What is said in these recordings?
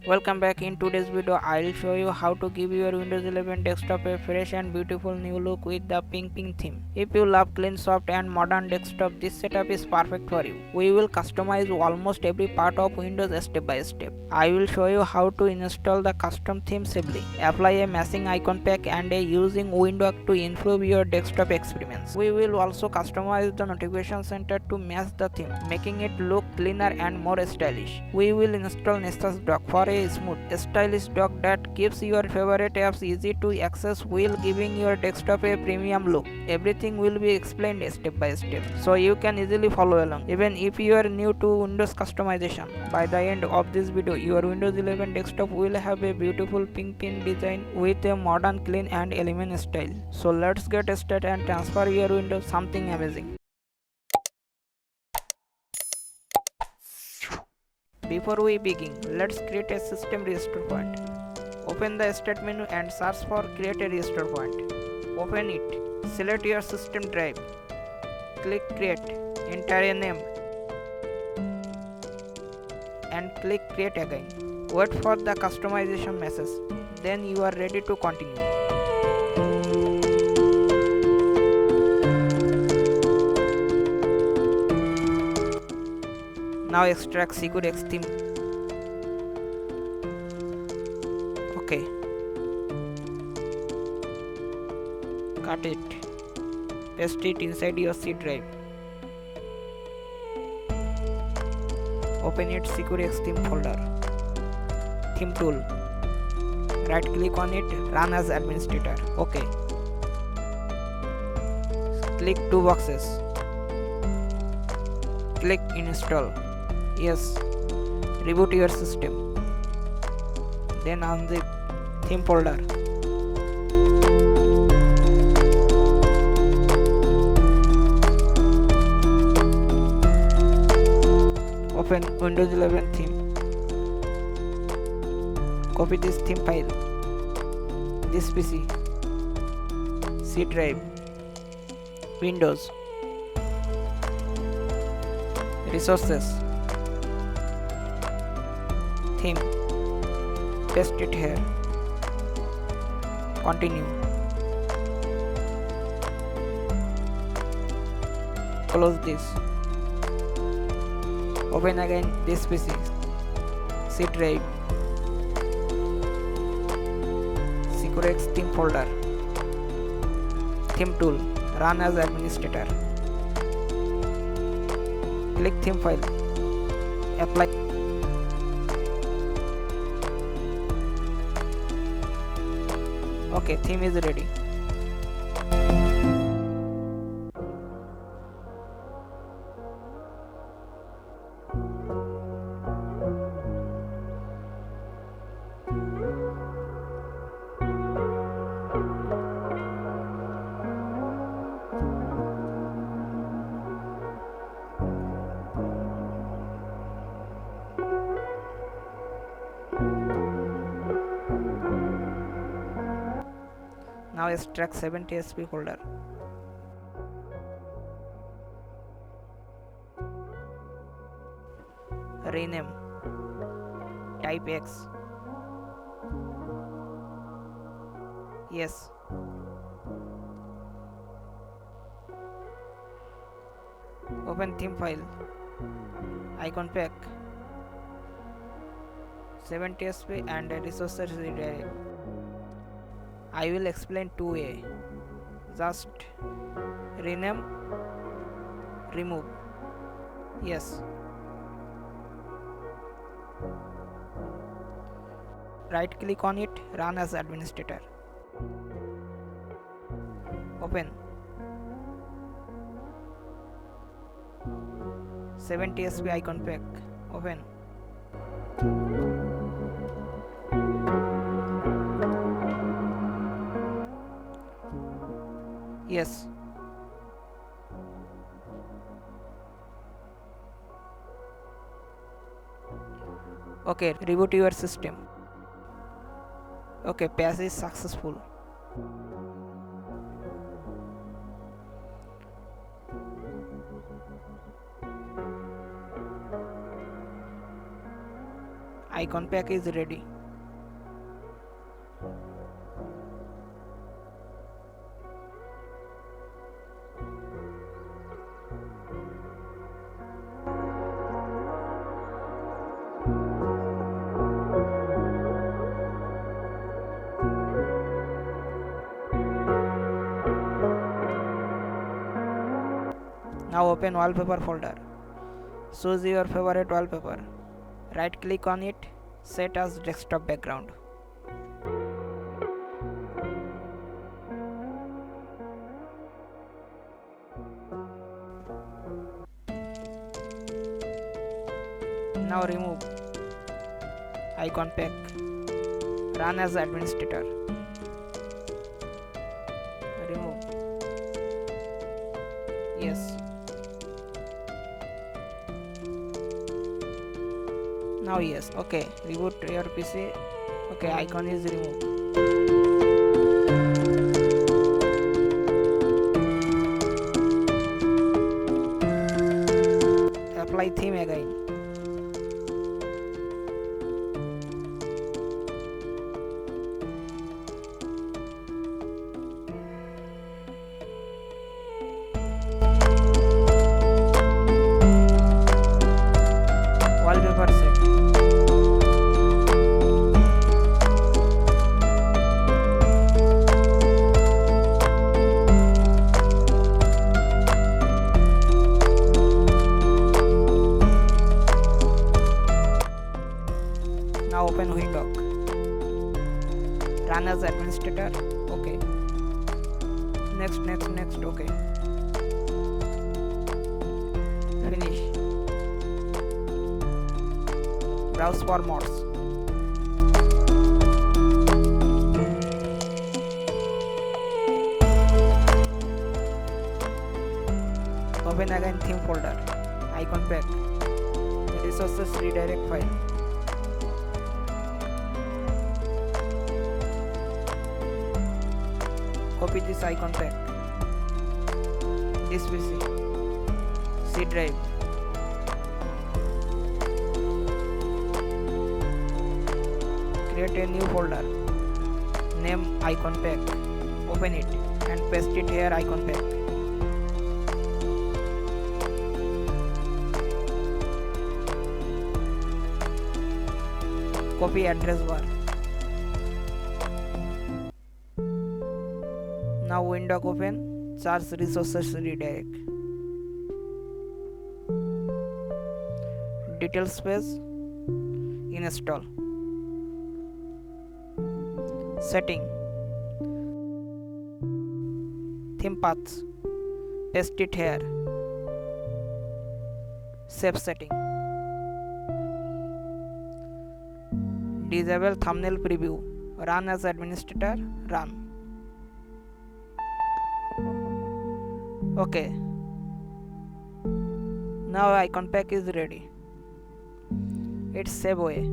Welcome back. In today's video I'll show you how to give your Windows 11 desktop a fresh and beautiful new look with the pink theme. If you love clean, soft and modern desktop, this setup is perfect for you. We will customize almost every part of Windows step by step. I will show you how to install the custom theme safely, apply a matching icon pack and using Windhawk to improve your desktop experience. We will also customize the notification center to match the theme, making it look cleaner and more stylish. We will install Nexus Dock for a smooth, stylish dock that keeps your favorite apps easy to access while giving your desktop a premium look. Everything will be explained step by step, so you can easily follow along, even if you are new to Windows customization. By the end of this video, your Windows 11 desktop will have a beautiful pink design with a modern, clean and elegant style. So let's get started and transfer your Windows something amazing. Before we begin, let's create a system register point. Open the Start menu and search for Create a Register Point. Open it. Select your system drive. Click Create. Enter a name and click Create again. Wait for the customization message. Then you are ready to continue. Now extract SecureX theme. Okay. Cut it. Paste it inside your C drive. Open it SecureX theme folder. Theme tool. Right click on it. Run as administrator. Okay. Click two boxes. Click install. Yes. Reboot your system. Then on the theme folder. Open Windows 11 theme. Copy this theme file. This PC. C drive. Windows. Resources. Theme. Paste it here. Continue. Close this. Open again this PC. C drive. SecureX theme folder. Theme tool. Run as administrator. Click theme file. Apply. Okay, theme is ready. Now extract 70SP folder. Rename. Type X. Yes. Open theme file. Icon pack. 70SP and resources redirect. I will explain 2A. Just rename, remove. Yes. Right click on it, run as administrator. Open. 70SP icon pack. Open. Yes. Okay, reboot your system. Okay, pass is successful. icon pack is ready. Now open wallpaper folder. Choose your favorite wallpaper. Right click on it, set as desktop background. Now remove icon pack. Run as administrator. Remove. Yes. Now yes. Okay. Reboot your PC. Okay, icon is removed. Apply theme again. Wallpaper set. Now open Windhawk. Run as administrator. Okay. Next. Okay. Finish. Browse for mods. Open again theme folder. Icon pack. Resources redirect file. Copy this icon pack. This PC. C drive. Create a new folder. Name icon pack. Open it and paste it here icon pack. Copy address bar. Now Windhawk open. Charge resources redirect. Details page. Install. Setting. Theme paths. Paste it here. Save setting. Disable thumbnail preview. Run as administrator. Run. Okay. Now icon pack is ready. It's save away.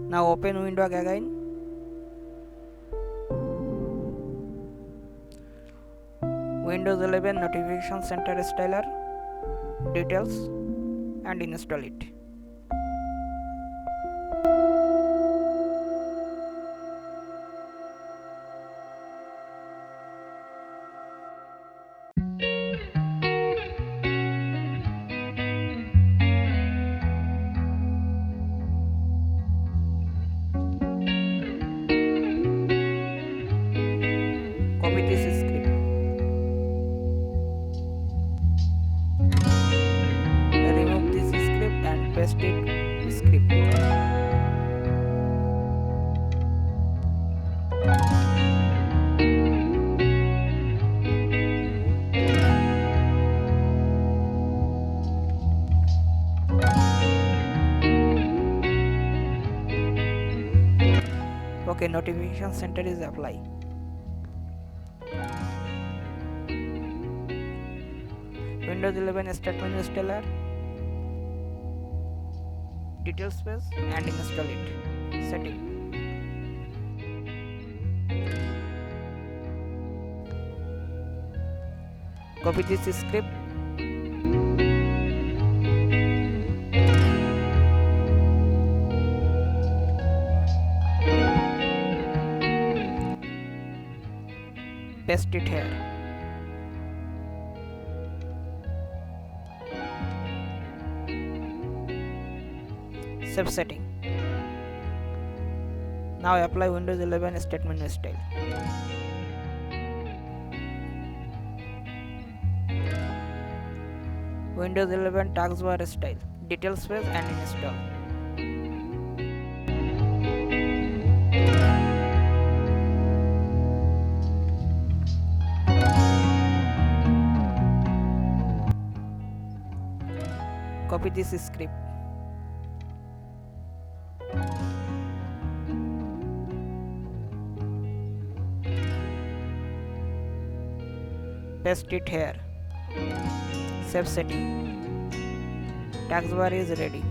Now open Windhawk again. Windows 11 Notification Center Styler, details, and install it. Copy this script. Remove this script and paste it script. Okay, notification center is applied. Windows 11 Start Menu Installer, Detail Space and install it. Setting. Copy this script. Paste it here. Save setting. Now apply Windows 11 Start Menu style. Windows 11 Taskbar Style, Detail Space and install. Copy this script. Paste it here. Save setting. Taskbar is ready.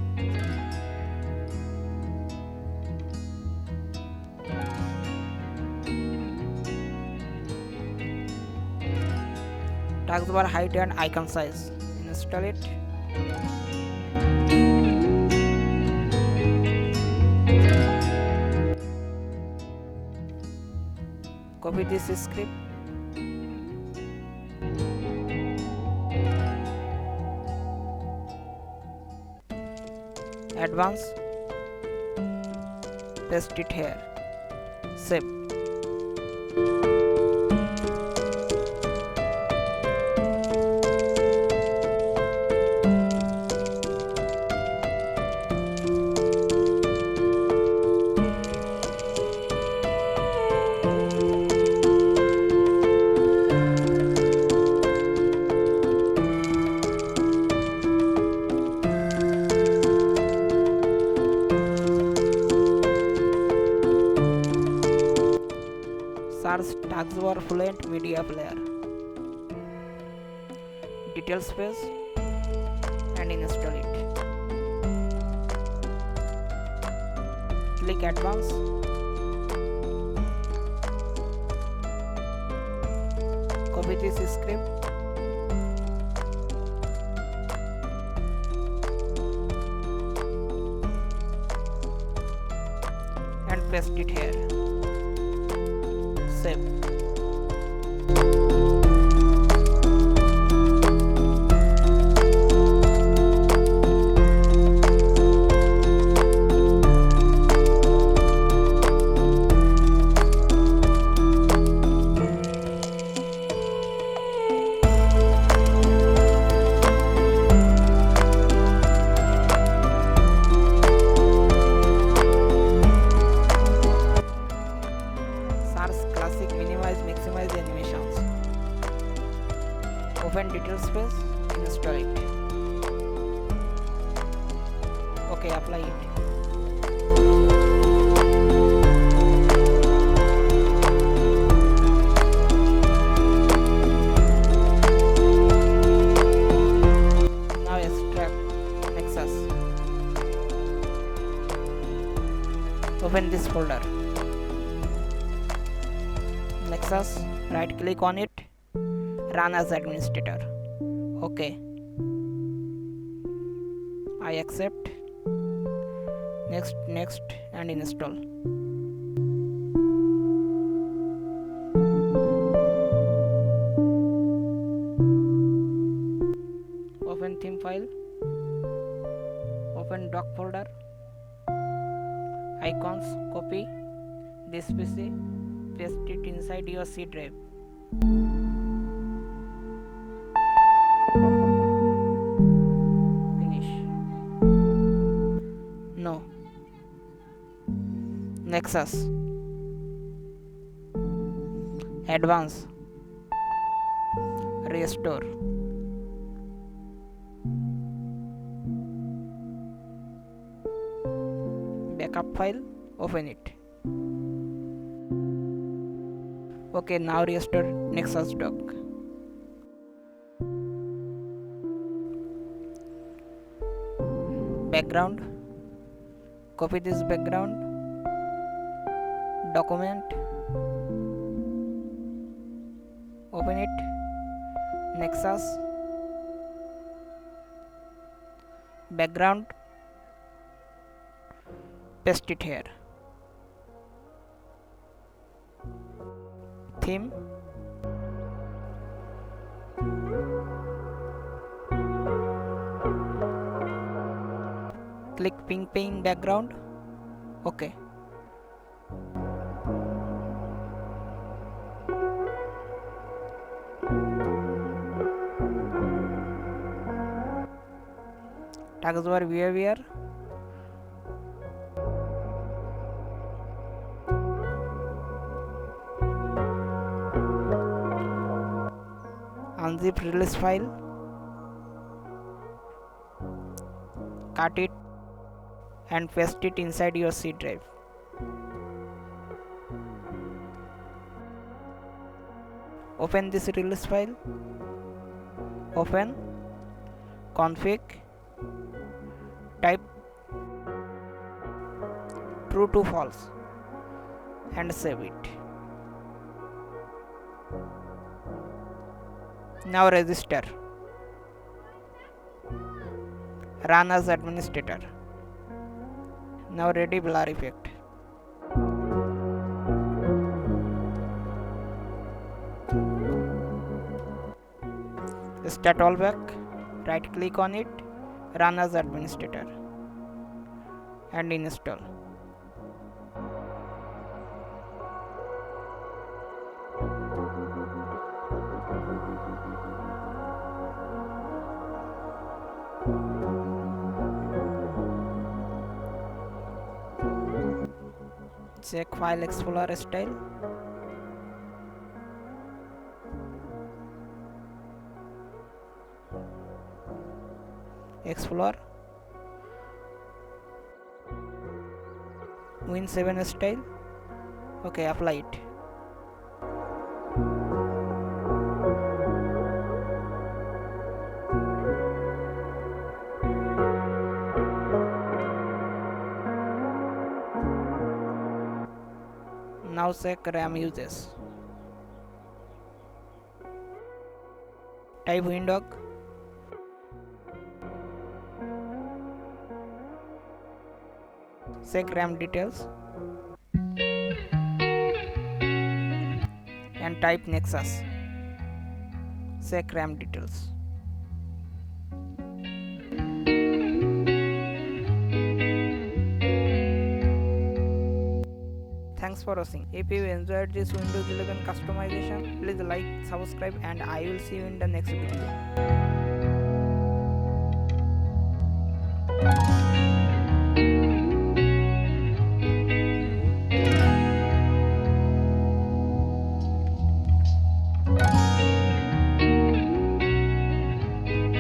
Taskbar height and icon size. Install it. Copy this script. Advance. Paste it here. Save. Search Taskbar Fluent Media Player. Detail Space and install it. Click Advance. Copy this script. And paste it here. Save. Classic, minimize, maximize the animations. Open Detail Space, install it. Okay, apply it. Now extract Nexus. Open this folder. Nexus, right click on it, run as administrator. Okay, I accept. Next and install. Open theme file, open dock folder, icons, copy this PC, paste it inside your C drive. Finish. No. Nexus. Advance. Restore. Backup file, open it. Okay, now restore Nexus Dock. background, copy this background, document, open it, Nexus, background, paste it here, theme, click pink pane background, OK. Taskbar behavior, unzip release file, cut it and paste it inside your C drive. Open this release file, open, config, type true to false and save it. Now register, run as administrator. Now ready blur effect. Start rollback, right click on it, run as administrator and install. Check file explorer style. Explore Win7 style. OK, apply it. Now check RAM uses. Type Windhawk, check RAM details and type Nexus, check RAM details. Thanks for watching. If you enjoyed this Windows 11 customization, please like, subscribe and I will see you in the next video.